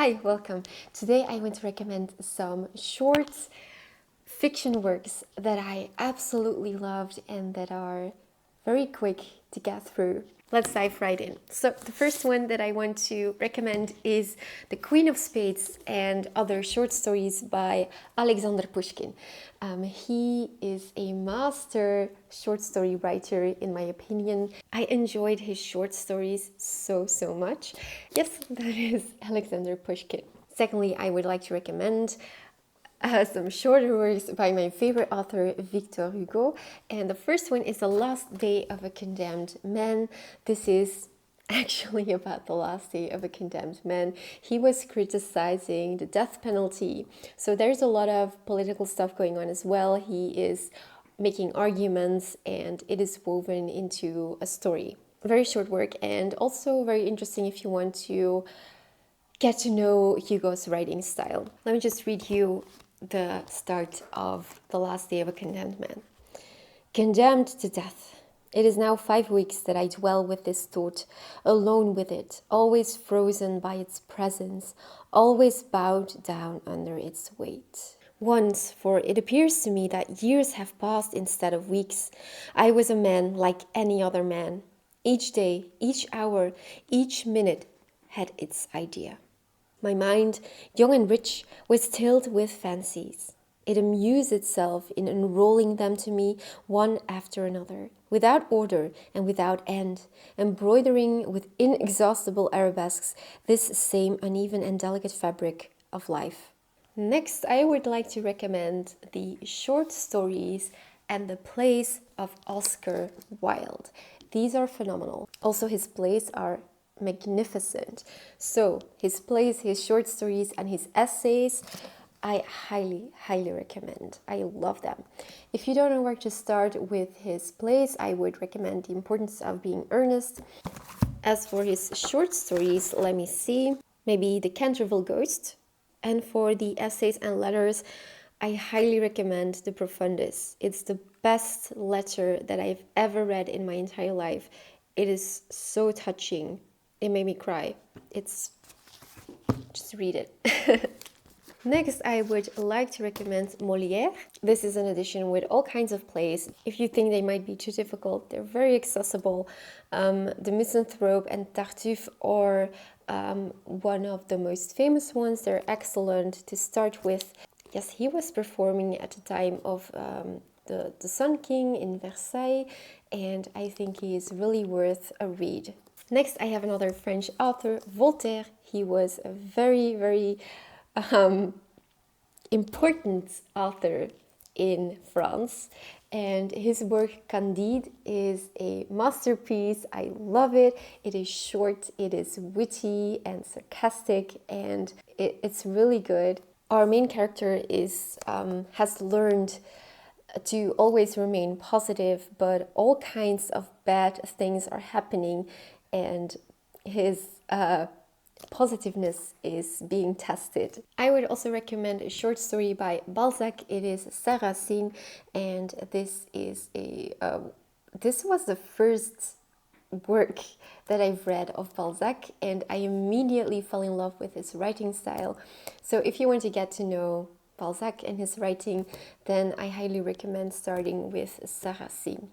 Hi, welcome. Today I want to recommend some short fiction works that I absolutely loved and that are very quick to get through. Let's dive right in. So, the first one that I want to recommend is The Queen of Spades and Other Short Stories by Alexander Pushkin. He is a master short story writer, in my opinion. I enjoyed his short stories so much. Yes, that is Alexander Pushkin. Secondly, I would like to recommend some shorter works by my favorite author, Victor Hugo. And the first one is The Last Day of a Condemned Man. This is actually about the last day of a condemned man. He was criticizing the death penalty. So there's a lot of political stuff going on as well. He is making arguments and it is woven into a story. Very short work and also very interesting if you want to get to know Hugo's writing style. Let me just read you the start of The Last Day of a Condemned Man. Condemned to death. It is now 5 weeks that I dwell with this thought, alone with it, always frozen by its presence, always bowed down under its weight. Once, for it appears to me that years have passed instead of weeks, I was a man like any other man. Each day, each hour, each minute had its idea. My mind, young and rich, was filled with fancies. It amused itself in unrolling them to me one after another, without order and without end, embroidering with inexhaustible arabesques this same uneven and delicate fabric of life. Next, I would like to recommend the short stories and the plays of Oscar Wilde. These are phenomenal. Also, his plays are magnificent. So, his plays, his short stories, and his essays, I highly recommend. I love them. If you don't know where to start with his plays, I would recommend The Importance of Being Earnest. As for his short stories, let me see. Maybe The Canterville Ghost. And for the essays and letters, I highly recommend The Profundis. It's the best letter that I've ever read in my entire life. It is so touching. It made me cry. Just read it. Next, I would like to recommend Molière. This is an edition with all kinds of plays. If you think they might be too difficult, they're very accessible. The Misanthrope and Tartuffe are one of the most famous ones. They're excellent to start with. Yes, he was performing at the time of the Sun King in Versailles, and I think he is really worth a read. Next, I have another French author, Voltaire. He was a very important author in France, and his work Candide is a masterpiece. I love it. It is short, it is witty and sarcastic, and it's really good. Our main character has learned to always remain positive, but all kinds of bad things are happening, and his positiveness is being tested. I would also recommend a short story by Balzac. It is Sarrasine, and this was the first work that I've read of Balzac, and I immediately fell in love with his writing style. So if you want to get to know Balzac and his writing, then I highly recommend starting with Sarrasine.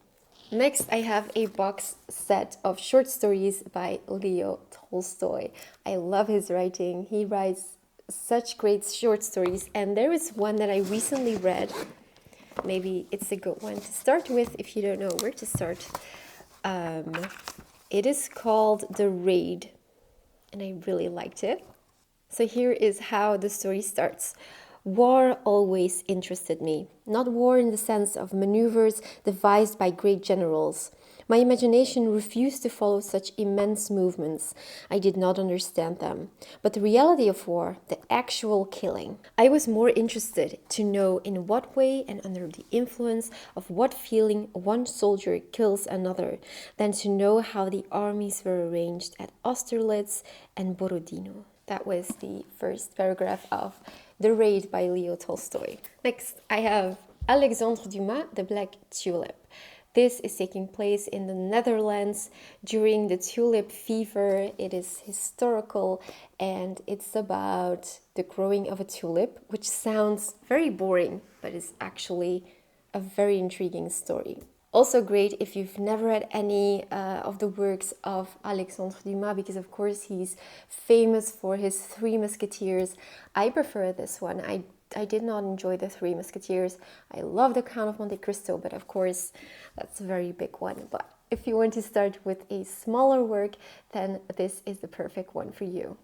Next, I have a box set of short stories by Leo Tolstoy. I love his writing. He writes such great short stories, and there is one that I recently read. Maybe it's a good one to start with if you don't know where to start. It is called The Raid, and I really liked it. So here is how the story starts. War always interested me. Not war in the sense of maneuvers devised by great generals. My imagination refused to follow such immense movements. I did not understand them. But the reality of war, the actual killing. I was more interested to know in what way and under the influence of what feeling one soldier kills another than to know how the armies were arranged at Austerlitz and Borodino. That was the first paragraph of The Raid by Leo Tolstoy. Next, I have Alexandre Dumas, The Black Tulip. This is taking place in the Netherlands during the tulip fever. It is historical and it's about the growing of a tulip, which sounds very boring, but is actually a very intriguing story. Also great if you've never read any of the works of Alexandre Dumas, because of course he's famous for his Three Musketeers. I prefer this one. I did not enjoy the Three Musketeers. I love the Count of Monte Cristo, but of course that's a very big one. But if you want to start with a smaller work, then this is the perfect one for you.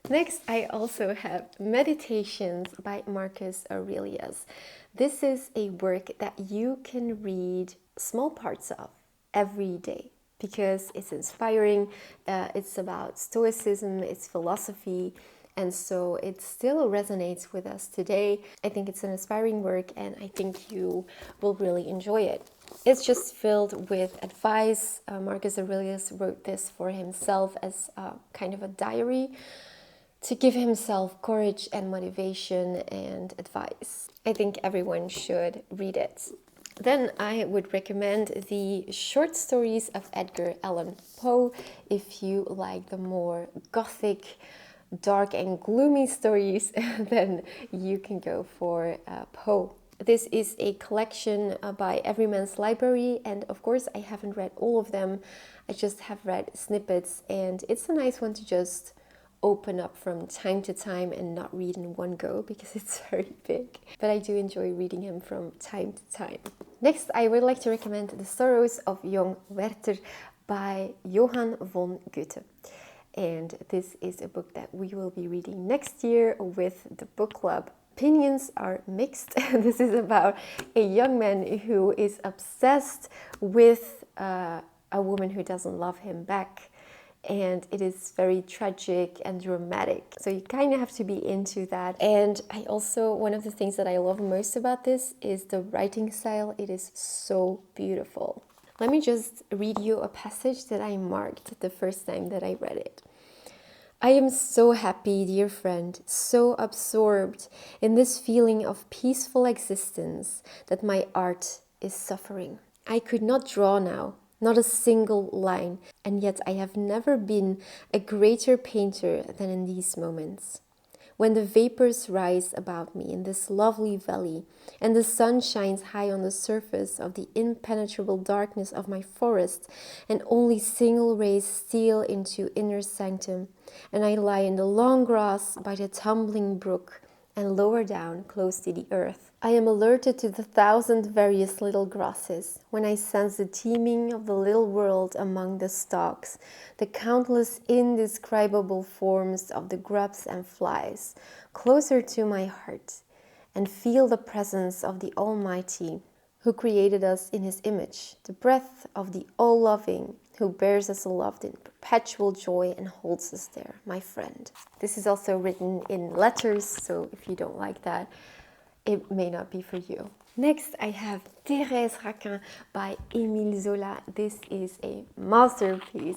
Next, I also have Meditations by Marcus Aurelius. This is a work that you can read small parts of every day because it's inspiring. It's about stoicism, it's philosophy, and so it still resonates with us today. I think it's an inspiring work and I think you will really enjoy it. It's just filled with advice. Marcus Aurelius wrote this for himself as kind of a diary to give himself courage and motivation and advice. I think everyone should read it. Then I would recommend the short stories of Edgar Allan Poe. If you like the more gothic, dark and gloomy stories, then you can go for Poe. This is a collection by Everyman's Library, and of course I haven't read all of them. I just have read snippets, and it's a nice one to just open up from time to time and not read in one go because it's very big. But I do enjoy reading him from time to time. Next, I would like to recommend The Sorrows of Young Werther by Johann von Goethe. And this is a book that we will be reading next year with the book club. Opinions are mixed. This is about a young man who is obsessed with a woman who doesn't love him back. And it is very tragic and dramatic. So you kind of have to be into that. And I also, one of the things that I love most about this is the writing style. It is so beautiful. Let me just read you a passage that I marked the first time that I read it. I am so happy, dear friend, so absorbed in this feeling of peaceful existence that my art is suffering. I could not draw now, not a single line, and yet I have never been a greater painter than in these moments. When the vapors rise about me in this lovely valley, and the sun shines high on the surface of the impenetrable darkness of my forest, and only single rays steal into inner sanctum, and I lie in the long grass by the tumbling brook, and lower down close to the earth. I am alerted to the 1,000 various little grasses, when I sense the teeming of the little world among the stalks, the countless indescribable forms of the grubs and flies, closer to my heart, and feel the presence of the Almighty, who created us in His image, the breath of the All-Loving, who bears us aloft in perpetual joy and holds us there, my friend. This is also written in letters, so if you don't like that, it may not be for you. Next, I have Thérèse Raquin by Émile Zola. This is a masterpiece.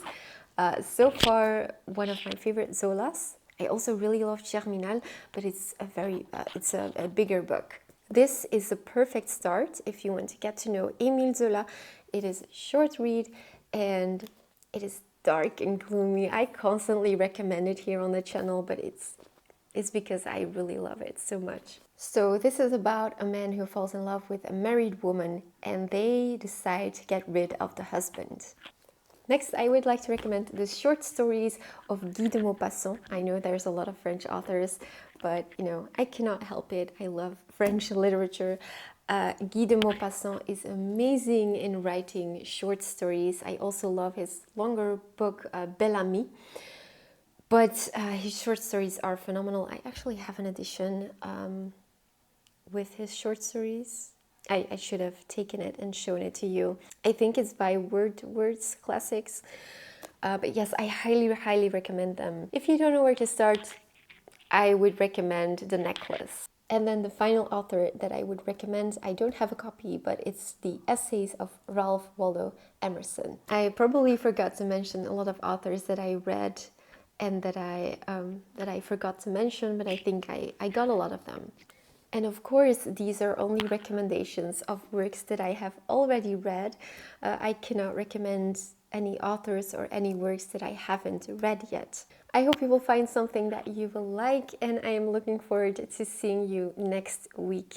So far, one of my favorite Zolas. I also really love Germinal, but it's a bigger book. This is a perfect start if you want to get to know Émile Zola. It is a short read and it is dark and gloomy. I constantly recommend it here on the channel, but it's because I really love it so much. So this is about a man who falls in love with a married woman and they decide to get rid of the husband. Next, I would like to recommend the short stories of Guy de Maupassant. I know there's a lot of French authors, but I cannot help it. I love French literature. Guy de Maupassant is amazing in writing short stories. I also love his longer book, Bel Ami. But his short stories are phenomenal. I actually have an edition with his short stories. I should have taken it and shown it to you. I think it's by Words Classics. But yes, I highly, highly recommend them. If you don't know where to start, I would recommend The Necklace. And then the final author that I would recommend, I don't have a copy, but it's the essays of Ralph Waldo Emerson. I probably forgot to mention a lot of authors that I read and that I forgot to mention, but I think I got a lot of them. And of course, these are only recommendations of works that I have already read. I cannot recommend any authors or any works that I haven't read yet. I hope you will find something that you will like, and I am looking forward to seeing you next week.